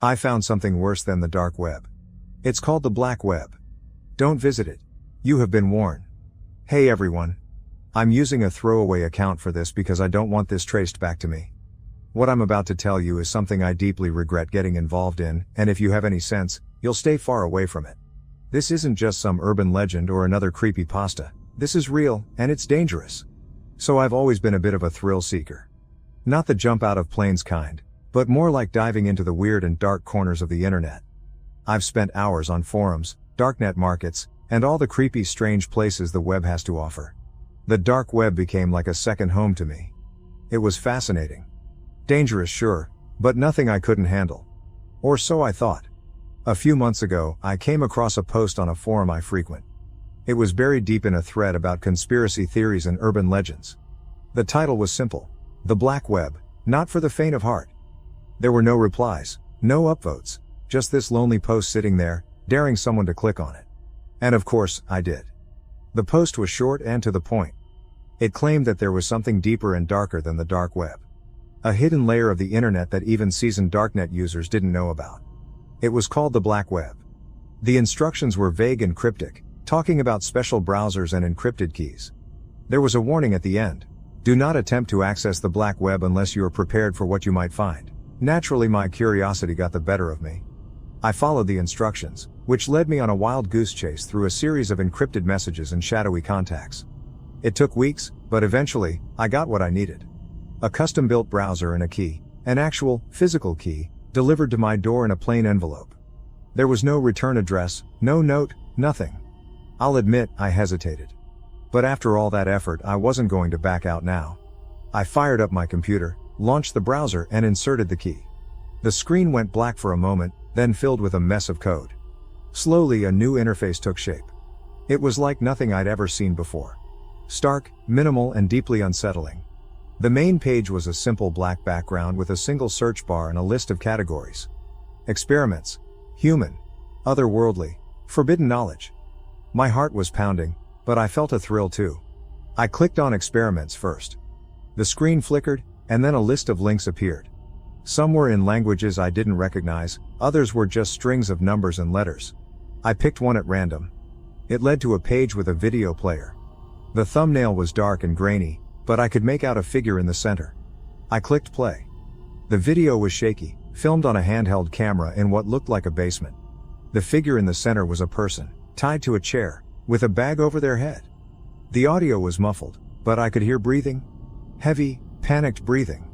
I found something worse than the dark web. It's called the black web. Don't visit it. You have been warned. Hey everyone. I'm using a throwaway account for this because I don't want this traced back to me. What I'm about to tell you is something I deeply regret getting involved in, and if you have any sense, you'll stay far away from it. This isn't just some urban legend or another creepypasta. This is real, and it's dangerous. So I've always been a bit of a thrill seeker. Not the jump out of planes kind, but more like diving into the weird and dark corners of the internet. I've spent hours on forums, darknet markets, and all the creepy, strange places the web has to offer. The dark web became like a second home to me. It was fascinating. Dangerous, sure, but nothing I couldn't handle. Or so I thought. A few months ago, I came across a post on a forum I frequent. It was buried deep in a thread about conspiracy theories and urban legends. The title was simple: The Black Web, Not for the Faint of Heart. There were no replies, no upvotes, just this lonely post sitting there, daring someone to click on it. And of course, I did. The post was short and to the point. It claimed that there was something deeper and darker than the dark web. A hidden layer of the internet that even seasoned darknet users didn't know about. It was called the black web. The instructions were vague and cryptic, talking about special browsers and encrypted keys. There was a warning at the end: do not attempt to access the black web unless you are prepared for what you might find. Naturally, my curiosity got the better of me. I followed the instructions, which led me on a wild goose chase through a series of encrypted messages and shadowy contacts. It took weeks, but eventually, I got what I needed. A custom-built browser and a key, an actual, physical key, delivered to my door in a plain envelope. There was no return address, no note, nothing. I'll admit, I hesitated. But after all that effort, I wasn't going to back out now. I fired up my computer, launched the browser, and inserted the key. The screen went black for a moment, then filled with a mess of code. Slowly, a new interface took shape. It was like nothing I'd ever seen before. Stark, minimal, and deeply unsettling. The main page was a simple black background with a single search bar and a list of categories. Experiments. Human. Otherworldly. Forbidden knowledge. My heart was pounding, but I felt a thrill too. I clicked on experiments first. The screen flickered, and then a list of links appeared. Some were in languages I didn't recognize, others were just strings of numbers and letters. I picked one at random. It led to a page with a video player. The thumbnail was dark and grainy, but I could make out a figure in the center. I clicked play. The video was shaky, filmed on a handheld camera in what looked like a basement. The figure in the center was a person, tied to a chair, with a bag over their head. The audio was muffled, but I could hear breathing. Heavy, panicked breathing.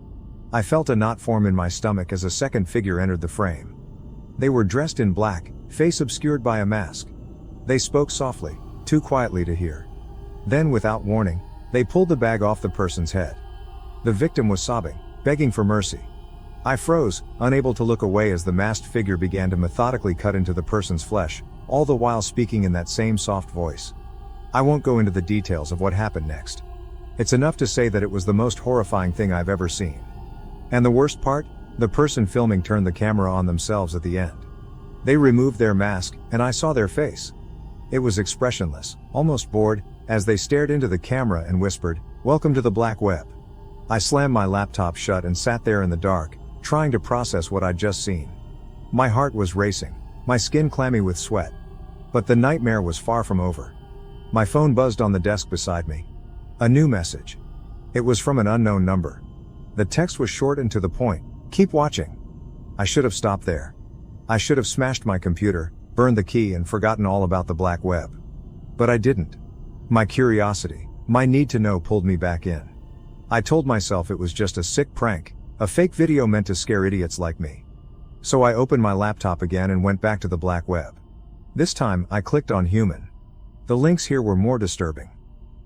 I felt a knot form in my stomach as a second figure entered the frame. They were dressed in black, face obscured by a mask. They spoke softly, too quietly to hear. Then, without warning, they pulled the bag off the person's head. The victim was sobbing, begging for mercy. I froze, unable to look away as the masked figure began to methodically cut into the person's flesh, all the while speaking in that same soft voice. I won't go into the details of what happened next. It's enough to say that it was the most horrifying thing I've ever seen. And the worst part? The person filming turned the camera on themselves at the end. They removed their mask, and I saw their face. It was expressionless, almost bored, as they stared into the camera and whispered, "Welcome to the black web." I slammed my laptop shut and sat there in the dark, trying to process what I'd just seen. My heart was racing, my skin clammy with sweat. But the nightmare was far from over. My phone buzzed on the desk beside me. A new message. It was from an unknown number. The text was short and to the point: "Keep watching." I should have stopped there. I should have smashed my computer, burned the key, and forgotten all about the black web. But I didn't. My curiosity, my need to know pulled me back in. I told myself it was just a sick prank, a fake video meant to scare idiots like me. So I opened my laptop again and went back to the black web. This time, I clicked on human. The links here were more disturbing.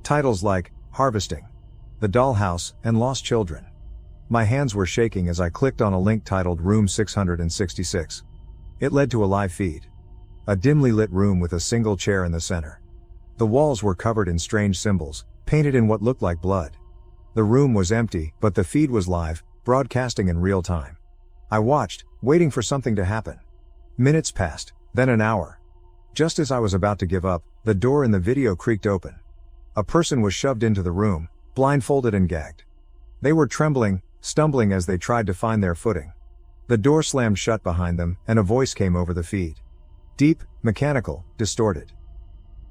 Titles like Harvesting, The Dollhouse, and Lost Children. My hands were shaking as I clicked on a link titled Room 666. It led to a live feed. A dimly lit room with a single chair in the center. The walls were covered in strange symbols, painted in what looked like blood. The room was empty, but the feed was live, broadcasting in real time. I watched, waiting for something to happen. Minutes passed, then an hour. Just as I was about to give up, the door in the video creaked open. A person was shoved into the room, blindfolded and gagged. They were trembling, stumbling as they tried to find their footing. The door slammed shut behind them, and a voice came over the feed. Deep, mechanical, distorted.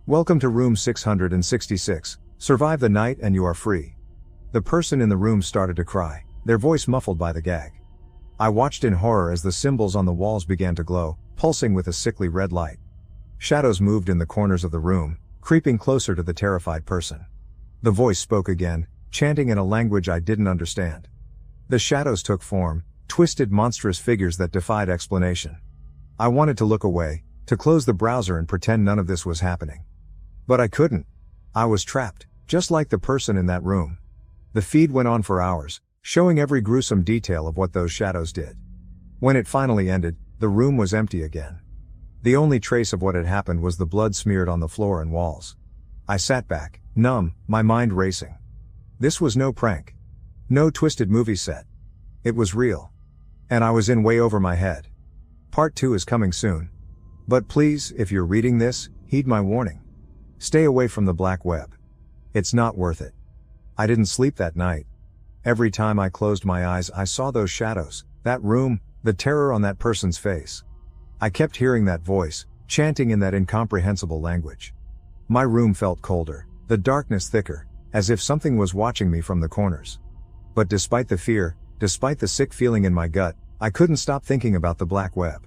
Welcome to room 666. Survive the night and you are free. The person in the room started to cry, their voice muffled by the gag. I watched in horror as the symbols on the walls began to glow, pulsing with a sickly red light. Shadows moved in the corners of the room, creeping closer to the terrified person. The voice spoke again, chanting in a language I didn't understand. The shadows took form, twisted monstrous figures that defied explanation. I wanted to look away, to close the browser and pretend none of this was happening. But I couldn't. I was trapped, just like the person in that room. The feed went on for hours, showing every gruesome detail of what those shadows did. When it finally ended, the room was empty again. The only trace of what had happened was the blood smeared on the floor and walls. I sat back, numb, my mind racing. This was no prank. No twisted movie set. It was real. And I was in way over my head. Part 2 is coming soon. But please, if you're reading this, heed my warning. Stay away from the black web. It's not worth it. I didn't sleep that night. Every time I closed my eyes, I saw those shadows, that room, the terror on that person's face. I kept hearing that voice, chanting in that incomprehensible language. My room felt colder, the darkness thicker, as if something was watching me from the corners. But despite the fear, despite the sick feeling in my gut, I couldn't stop thinking about the black web.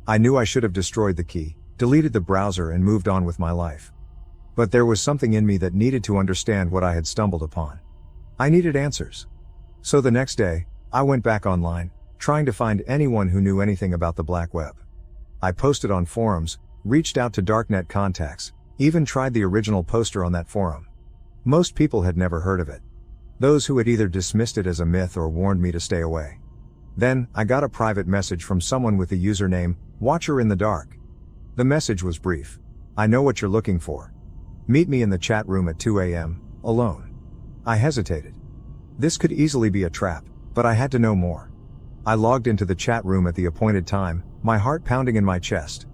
I knew I should have destroyed the key, deleted the browser and moved on with my life. But there was something in me that needed to understand what I had stumbled upon. I needed answers. So the next day, I went back online, trying to find anyone who knew anything about the black web. I posted on forums, reached out to darknet contacts, even tried the original poster on that forum. Most people had never heard of it. Those who had either dismissed it as a myth or warned me to stay away. Then, I got a private message from someone with the username, Watcher in the Dark. The message was brief. I know what you're looking for. Meet me in the chat room at 2 a.m., alone. I hesitated. This could easily be a trap, but I had to know more. I logged into the chat room at the appointed time, my heart pounding in my chest.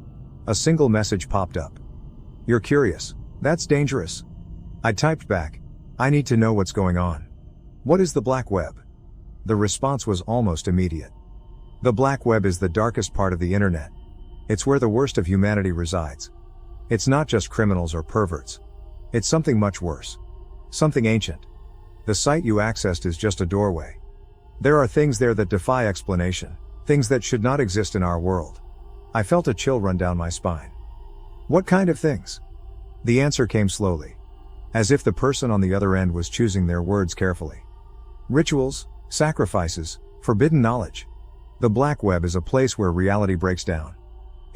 A single message popped up. You're curious. That's dangerous. I typed back. I need to know what's going on. What is the black web? The response was almost immediate. The black web is the darkest part of the internet. It's where the worst of humanity resides. It's not just criminals or perverts. It's something much worse. Something ancient. The site you accessed is just a doorway. There are things there that defy explanation, things that should not exist in our world. I felt a chill run down my spine. What kind of things? The answer came slowly, as if the person on the other end was choosing their words carefully. Rituals, sacrifices, forbidden knowledge. The black web is a place where reality breaks down.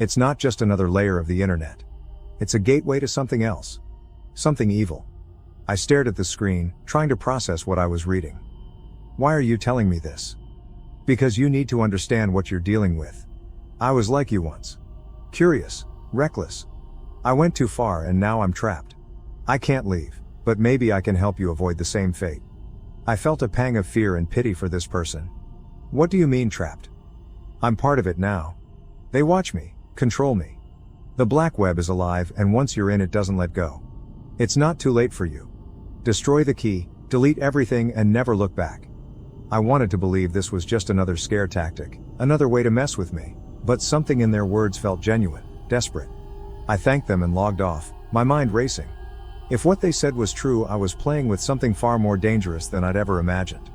It's not just another layer of the internet. It's a gateway to something else. Something evil. I stared at the screen, trying to process what I was reading. Why are you telling me this? Because you need to understand what you're dealing with. I was like you once. Curious, reckless. I went too far and now I'm trapped. I can't leave, but maybe I can help you avoid the same fate. I felt a pang of fear and pity for this person. What do you mean trapped? I'm part of it now. They watch me, control me. The black web is alive and once you're in it doesn't let go. It's not too late for you. Destroy the key, delete everything and never look back. I wanted to believe this was just another scare tactic, another way to mess with me, but something in their words felt genuine, desperate. I thanked them and logged off, my mind racing. If what they said was true, I was playing with something far more dangerous than I'd ever imagined.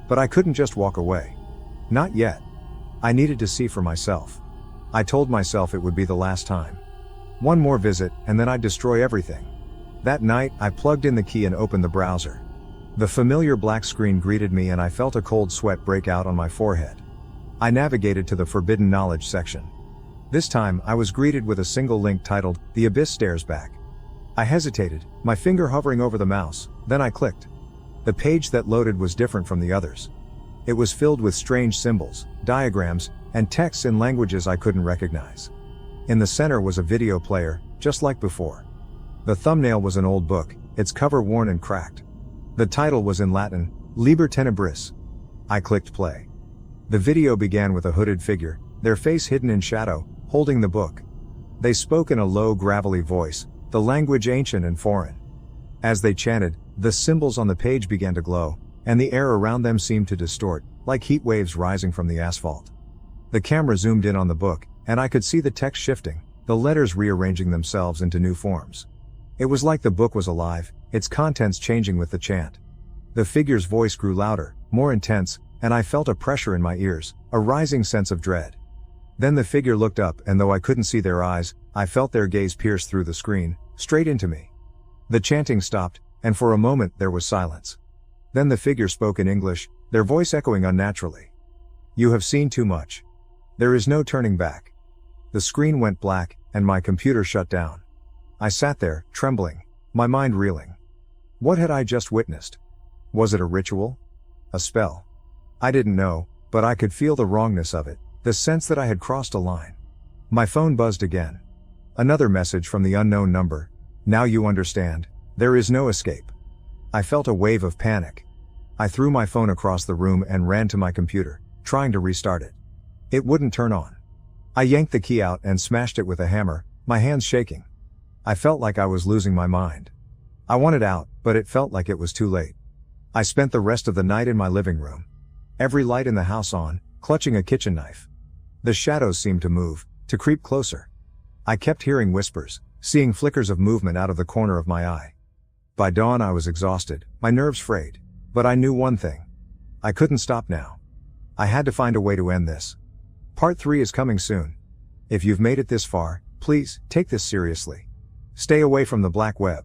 But I couldn't just walk away. Not yet. I needed to see for myself. I told myself it would be the last time. One more visit, and then I'd destroy everything. That night, I plugged in the key and opened the browser. The familiar black screen greeted me and I felt a cold sweat break out on my forehead. I navigated to the Forbidden Knowledge section. This time, I was greeted with a single link titled, The Abyss Stares Back. I hesitated, my finger hovering over the mouse, then I clicked. The page that loaded was different from the others. It was filled with strange symbols, diagrams, and texts in languages I couldn't recognize. In the center was a video player, just like before. The thumbnail was an old book, its cover worn and cracked. The title was in Latin, Liber Tenebris. I clicked play. The video began with a hooded figure, their face hidden in shadow, holding the book. They spoke in a low, gravelly voice, the language ancient and foreign. As they chanted, the symbols on the page began to glow, and the air around them seemed to distort, like heat waves rising from the asphalt. The camera zoomed in on the book, and I could see the text shifting, the letters rearranging themselves into new forms. It was like the book was alive, its contents changing with the chant. The figure's voice grew louder, more intense, and I felt a pressure in my ears, a rising sense of dread. Then the figure looked up, and though I couldn't see their eyes, I felt their gaze pierce through the screen, straight into me. The chanting stopped, and for a moment there was silence. Then the figure spoke in English, their voice echoing unnaturally. "You have seen too much. There is no turning back." The screen went black, and my computer shut down. I sat there, trembling, my mind reeling. What had I just witnessed? Was it a ritual? A spell? I didn't know, but I could feel the wrongness of it, the sense that I had crossed a line. My phone buzzed again. Another message from the unknown number. "Now you understand. There is no escape." I felt a wave of panic. I threw my phone across the room and ran to my computer, trying to restart it. It wouldn't turn on. I yanked the key out and smashed it with a hammer, my hands shaking. I felt like I was losing my mind. I wanted out, but it felt like it was too late. I spent the rest of the night in my living room. Every light in the house on, clutching a kitchen knife. The shadows seemed to move, to creep closer. I kept hearing whispers, seeing flickers of movement out of the corner of my eye. By dawn I was exhausted, my nerves frayed. But I knew one thing. I couldn't stop now. I had to find a way to end this. Part 3 is coming soon. If you've made it this far, please, take this seriously. Stay away from the black web.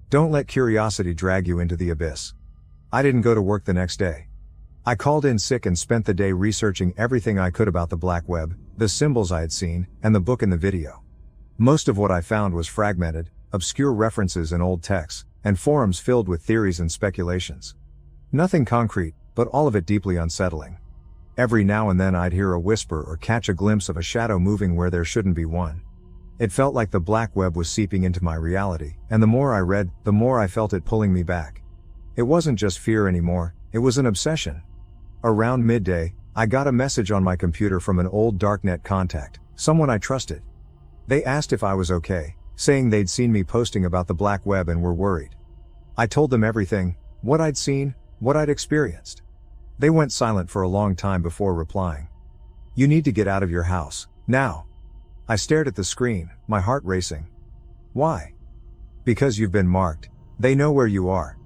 Don't let curiosity drag you into the abyss. I didn't go to work the next day. I called in sick and spent the day researching everything I could about the black web, the symbols I had seen, and the book in the video. Most of what I found was fragmented, obscure references in old texts, and forums filled with theories and speculations. Nothing concrete, but all of it deeply unsettling. Every now and then I'd hear a whisper or catch a glimpse of a shadow moving where there shouldn't be one. It felt like the black web was seeping into my reality, and the more I read, the more I felt it pulling me back. It wasn't just fear anymore, it was an obsession. Around midday, I got a message on my computer from an old darknet contact, someone I trusted. They asked if I was okay, saying they'd seen me posting about the black web and were worried. I told them everything, what I'd seen, what I'd experienced. They went silent for a long time before replying. "You need to get out of your house, now." I stared at the screen, my heart racing. "Why?" "Because you've been marked. They know where you are.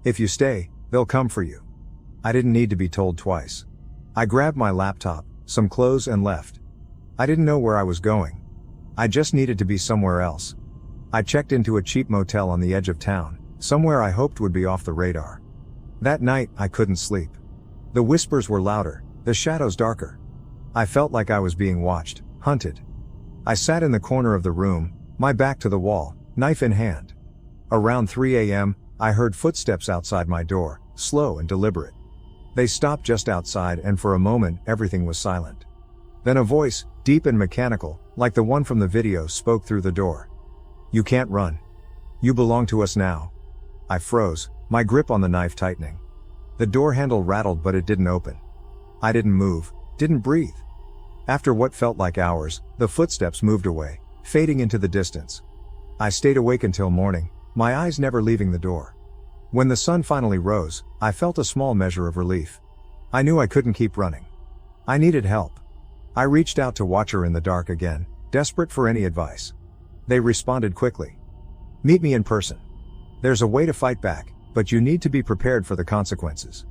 If you stay, they'll come for you." I didn't need to be told twice. I grabbed my laptop, some clothes and left. I didn't know where I was going. I just needed to be somewhere else. I checked into a cheap motel on the edge of town, somewhere I hoped would be off the radar. That night, I couldn't sleep. The whispers were louder, the shadows darker. I felt like I was being watched, hunted. I sat in the corner of the room, my back to the wall, knife in hand. Around 3 a.m., I heard footsteps outside my door, slow and deliberate. They stopped just outside, and for a moment, everything was silent. Then a voice, deep and mechanical, like the one from the video, spoke through the door. "You can't run. You belong to us now." I froze, my grip on the knife tightening. The door handle rattled, but it didn't open. I didn't move, didn't breathe. After what felt like hours, the footsteps moved away, fading into the distance. I stayed awake until morning, my eyes never leaving the door. When the sun finally rose, I felt a small measure of relief. I knew I couldn't keep running. I needed help. I reached out to Watcher in the dark again, desperate for any advice. They responded quickly. "Meet me in person. There's a way to fight back, but you need to be prepared for the consequences."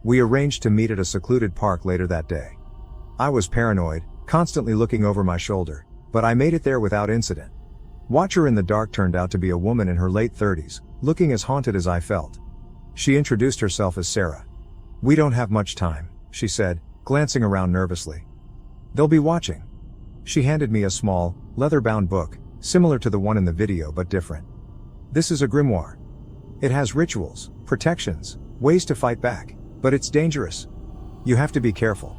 We arranged to meet at a secluded park later that day. I was paranoid, constantly looking over my shoulder, but I made it there without incident. Watcher in the dark turned out to be a woman in her late 30s, looking as haunted as I felt. She introduced herself as Sarah. "We don't have much time," she said, glancing around nervously. "They'll be watching." She handed me a small, leather-bound book, similar to the one in the video but different. "This is a grimoire. It has rituals, protections, ways to fight back, but it's dangerous. You have to be careful."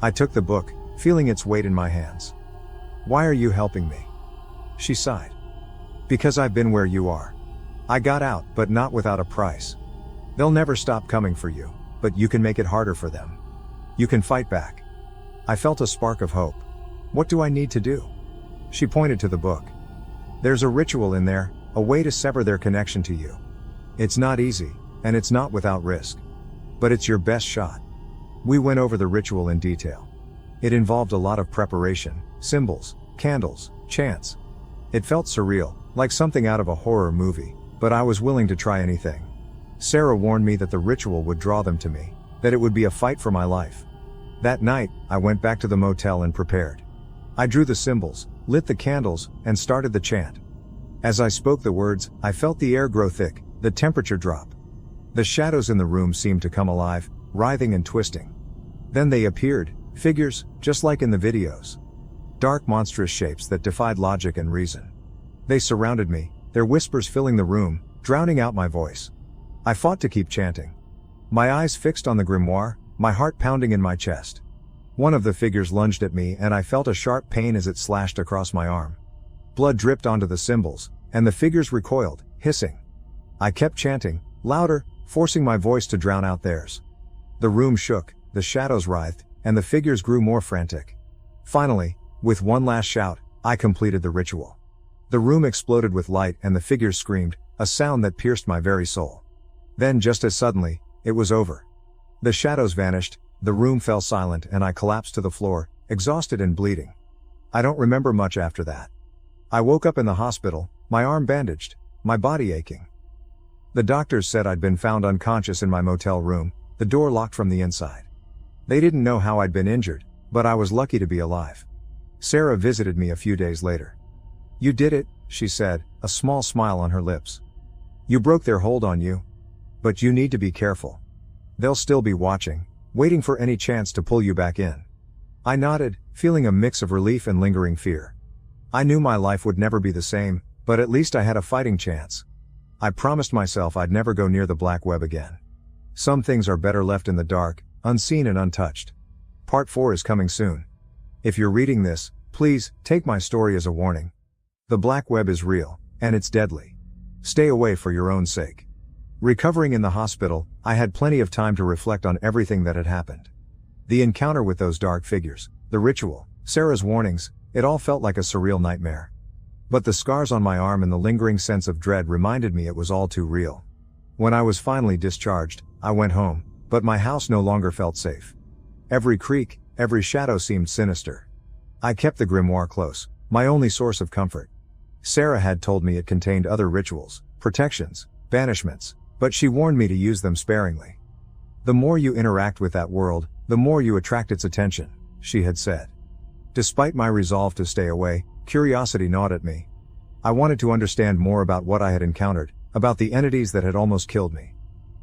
I took the book, feeling its weight in my hands. "Why are you helping me?" She sighed. "Because I've been where you are. I got out, but not without a price. They'll never stop coming for you, but you can make it harder for them. You can fight back." I felt a spark of hope. "What do I need to do?" She pointed to the book. "There's a ritual in there, a way to sever their connection to you. It's not easy, and it's not without risk. But it's your best shot." We went over the ritual in detail. It involved a lot of preparation, symbols, candles, chants. It felt surreal, like something out of a horror movie, but I was willing to try anything. Sarah warned me that the ritual would draw them to me, that it would be a fight for my life. That night, I went back to the motel and prepared. I drew the symbols, lit the candles, and started the chant. As I spoke the words, I felt the air grow thick, the temperature drop. The shadows in the room seemed to come alive, writhing and twisting. Then they appeared, figures, just like in the videos. Dark, monstrous shapes that defied logic and reason. They surrounded me, their whispers filling the room, drowning out my voice. I fought to keep chanting. My eyes fixed on the grimoire, my heart pounding in my chest. One of the figures lunged at me and I felt a sharp pain as it slashed across my arm. Blood dripped onto the symbols, and the figures recoiled, hissing. I kept chanting, louder, forcing my voice to drown out theirs. The room shook, the shadows writhed, and the figures grew more frantic. Finally, with one last shout, I completed the ritual. The room exploded with light and the figures screamed, a sound that pierced my very soul. Then just as suddenly, it was over. The shadows vanished, the room fell silent and I collapsed to the floor, exhausted and bleeding. I don't remember much after that. I woke up in the hospital, my arm bandaged, my body aching. The doctors said I'd been found unconscious in my motel room, the door locked from the inside. They didn't know how I'd been injured, but I was lucky to be alive. Sarah visited me a few days later. "You did it," she said, a small smile on her lips. "You broke their hold on you. But you need to be careful. They'll still be watching, waiting for any chance to pull you back in." I nodded, feeling a mix of relief and lingering fear. I knew my life would never be the same, but at least I had a fighting chance. I promised myself I'd never go near the black web again. Some things are better left in the dark, unseen and untouched. Part 4 is coming soon. If you're reading this, please, take my story as a warning. The black web is real, and it's deadly. Stay away for your own sake. Recovering in the hospital, I had plenty of time to reflect on everything that had happened. The encounter with those dark figures, the ritual, Sarah's warnings, it all felt like a surreal nightmare. But the scars on my arm and the lingering sense of dread reminded me it was all too real. When I was finally discharged, I went home, but my house no longer felt safe. Every creak, every shadow seemed sinister. I kept the grimoire close, my only source of comfort. Sarah had told me it contained other rituals, protections, banishments, but she warned me to use them sparingly. "The more you interact with that world, the more you attract its attention," she had said. Despite my resolve to stay away, curiosity gnawed at me. I wanted to understand more about what I had encountered, about the entities that had almost killed me.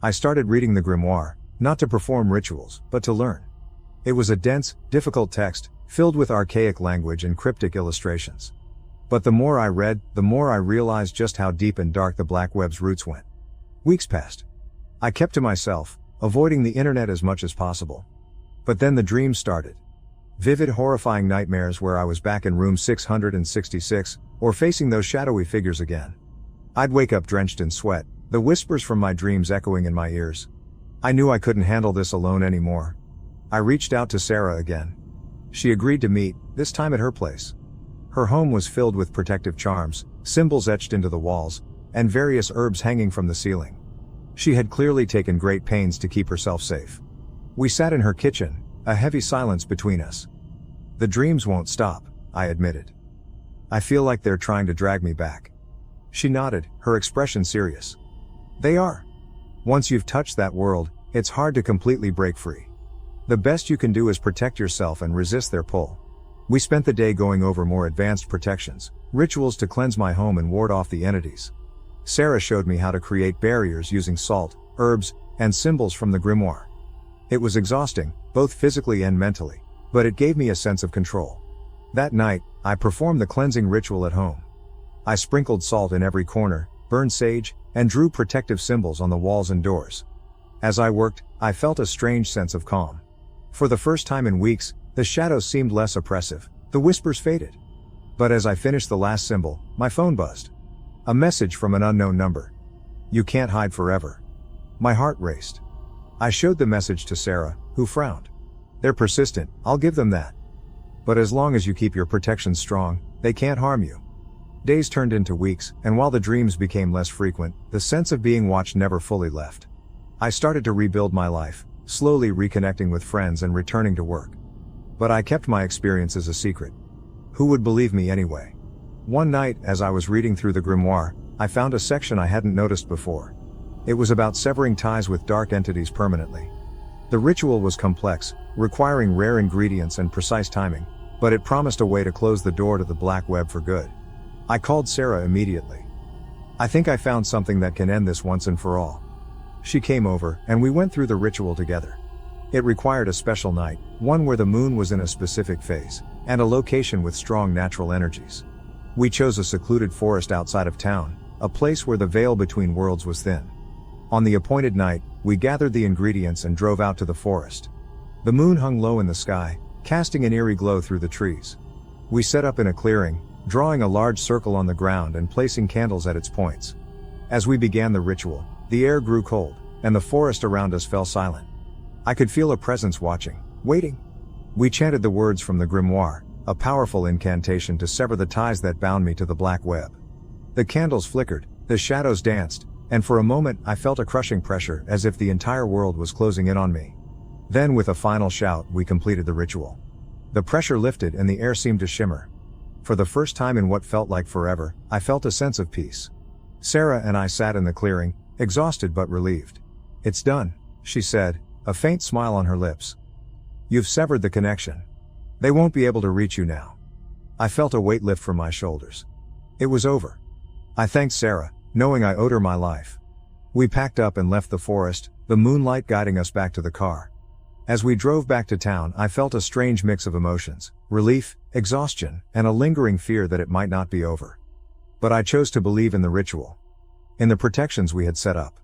I started reading the grimoire, not to perform rituals, but to learn. It was a dense, difficult text, filled with archaic language and cryptic illustrations. But the more I read, the more I realized just how deep and dark the black web's roots went. Weeks passed. I kept to myself, avoiding the internet as much as possible. But then the dreams started. Vivid, horrifying nightmares where I was back in room 666, or facing those shadowy figures again. I'd wake up drenched in sweat, the whispers from my dreams echoing in my ears. I knew I couldn't handle this alone anymore. I reached out to Sarah again. She agreed to meet, this time at her place. Her home was filled with protective charms, symbols etched into the walls, and various herbs hanging from the ceiling. She had clearly taken great pains to keep herself safe. We sat in her kitchen, a heavy silence between us. "The dreams won't stop," I admitted. "I feel like they're trying to drag me back." She nodded, her expression serious. "They are. Once you've touched that world, it's hard to completely break free. The best you can do is protect yourself and resist their pull." We spent the day going over more advanced protections, rituals to cleanse my home and ward off the entities. Sarah showed me how to create barriers using salt, herbs, and symbols from the grimoire. It was exhausting, both physically and mentally, but it gave me a sense of control. That night, I performed the cleansing ritual at home. I sprinkled salt in every corner, burned sage, and drew protective symbols on the walls and doors. As I worked, I felt a strange sense of calm. For the first time in weeks, the shadows seemed less oppressive, the whispers faded. But as I finished the last symbol, my phone buzzed. A message from an unknown number. "You can't hide forever." My heart raced. I showed the message to Sarah, who frowned. "They're persistent, I'll give them that. But as long as you keep your protection strong, they can't harm you." Days turned into weeks, and while the dreams became less frequent, the sense of being watched never fully left. I started to rebuild my life, slowly reconnecting with friends and returning to work. But I kept my experiences a secret. Who would believe me anyway? One night, as I was reading through the grimoire, I found a section I hadn't noticed before. It was about severing ties with dark entities permanently. The ritual was complex, requiring rare ingredients and precise timing, but it promised a way to close the door to the black web for good. I called Sarah immediately. "I think I found something that can end this once and for all." She came over, and we went through the ritual together. It required a special night, one where the moon was in a specific phase, and a location with strong natural energies. We chose a secluded forest outside of town, a place where the veil between worlds was thin. On the appointed night, we gathered the ingredients and drove out to the forest. The moon hung low in the sky, casting an eerie glow through the trees. We set up in a clearing, drawing a large circle on the ground and placing candles at its points. As we began the ritual, the air grew cold, and the forest around us fell silent. I could feel a presence watching, waiting. We chanted the words from the grimoire, a powerful incantation to sever the ties that bound me to the black web. The candles flickered, the shadows danced, and for a moment I felt a crushing pressure as if the entire world was closing in on me. Then with a final shout, we completed the ritual. The pressure lifted and the air seemed to shimmer. For the first time in what felt like forever, I felt a sense of peace. Sarah and I sat in the clearing, exhausted but relieved. "It's done," she said, a faint smile on her lips. "You've severed the connection. They won't be able to reach you now." I felt a weight lift from my shoulders. It was over. I thanked Sarah, knowing I owed her my life. We packed up and left the forest, the moonlight guiding us back to the car. As we drove back to town, I felt a strange mix of emotions, relief, exhaustion, and a lingering fear that it might not be over. But I chose to believe in the ritual, in the protections we had set up.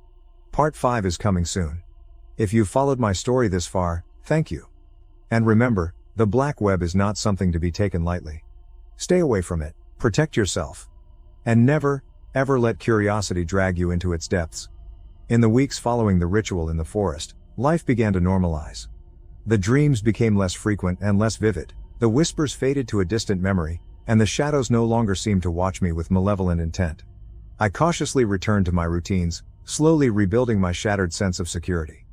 Part 5 is coming soon. If you've followed my story this far, thank you. And remember, the black web is not something to be taken lightly. Stay away from it, protect yourself, and never, ever let curiosity drag you into its depths. In the weeks following the ritual in the forest, life began to normalize. The dreams became less frequent and less vivid, the whispers faded to a distant memory, and the shadows no longer seemed to watch me with malevolent intent. I cautiously returned to my routines, slowly rebuilding my shattered sense of security.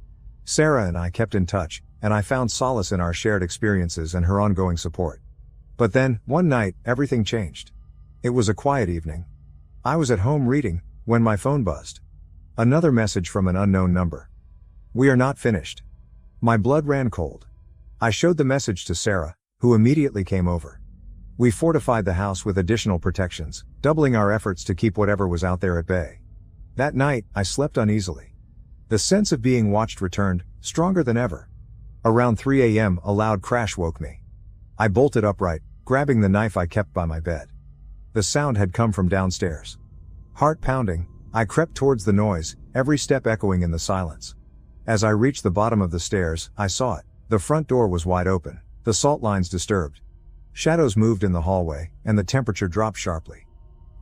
Sarah and I kept in touch, and I found solace in our shared experiences and her ongoing support. But then, one night, everything changed. It was a quiet evening. I was at home reading, when my phone buzzed. Another message from an unknown number. "We are not finished." My blood ran cold. I showed the message to Sarah, who immediately came over. We fortified the house with additional protections, doubling our efforts to keep whatever was out there at bay. That night, I slept uneasily. The sense of being watched returned, stronger than ever. Around 3 a.m., a loud crash woke me. I bolted upright, grabbing the knife I kept by my bed. The sound had come from downstairs. Heart pounding, I crept towards the noise, every step echoing in the silence. As I reached the bottom of the stairs, I saw it. The front door was wide open, the salt lines disturbed. Shadows moved in the hallway, and the temperature dropped sharply.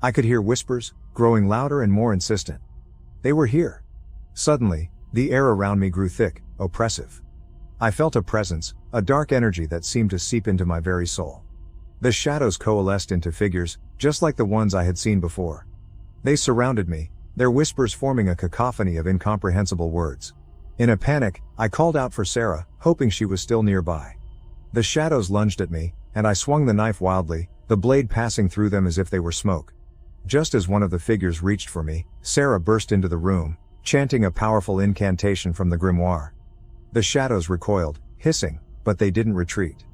I could hear whispers, growing louder and more insistent. They were here. Suddenly, the air around me grew thick, oppressive. I felt a presence, a dark energy that seemed to seep into my very soul. The shadows coalesced into figures, just like the ones I had seen before. They surrounded me, their whispers forming a cacophony of incomprehensible words. In a panic, I called out for Sarah, hoping she was still nearby. The shadows lunged at me, and I swung the knife wildly, the blade passing through them as if they were smoke. Just as one of the figures reached for me, Sarah burst into the room, chanting a powerful incantation from the grimoire. The shadows recoiled, hissing, but they didn't retreat.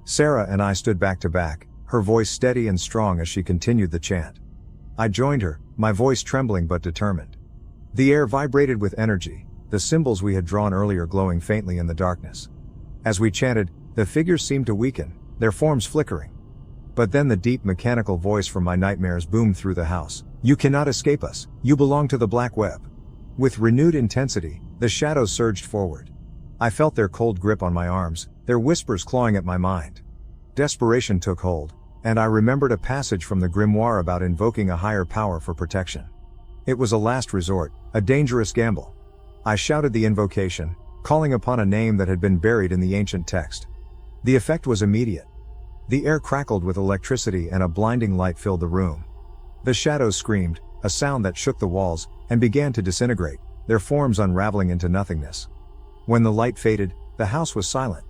Sarah and I stood back to back, her voice steady and strong as she continued the chant. I joined her, my voice trembling but determined. The air vibrated with energy, the symbols we had drawn earlier glowing faintly in the darkness. As we chanted, the figures seemed to weaken, their forms flickering. But then the deep mechanical voice from my nightmares boomed through the house. "You cannot escape us, you belong to the black web." With renewed intensity, the shadows surged forward. I felt their cold grip on my arms, their whispers clawing at my mind. Desperation took hold, and I remembered a passage from the grimoire about invoking a higher power for protection. It was a last resort, a dangerous gamble. I shouted the invocation, calling upon a name that had been buried in the ancient text. The effect was immediate. The air crackled with electricity and a blinding light filled the room. The shadows screamed, a sound that shook the walls, and began to disintegrate, their forms unraveling into nothingness. When the light faded, the house was silent.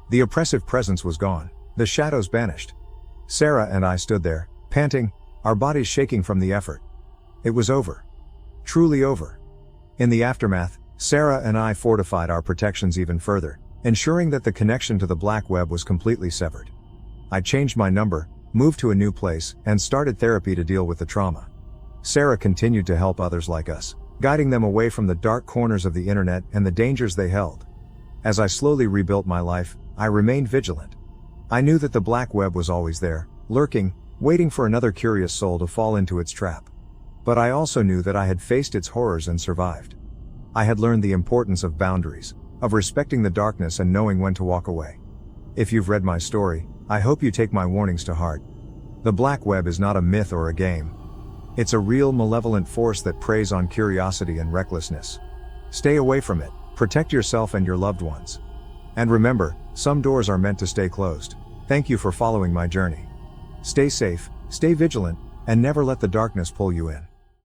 The oppressive presence was gone. The shadows banished. Sarah and I stood there, panting, our bodies shaking from the effort. It was over. Truly over. In the aftermath, Sarah and I fortified our protections even further, ensuring that the connection to the black web was completely severed. I changed my number, moved to a new place, and started therapy to deal with the trauma. Sarah continued to help others like us, guiding them away from the dark corners of the internet and the dangers they held. As I slowly rebuilt my life, I remained vigilant. I knew that the black web was always there, lurking, waiting for another curious soul to fall into its trap. But I also knew that I had faced its horrors and survived. I had learned the importance of boundaries, of respecting the darkness and knowing when to walk away. If you've read my story, I hope you take my warnings to heart. The black web is not a myth or a game. It's a real malevolent force that preys on curiosity and recklessness. Stay away from it, protect yourself and your loved ones. And remember, some doors are meant to stay closed. Thank you for following my journey. Stay safe, stay vigilant, and never let the darkness pull you in.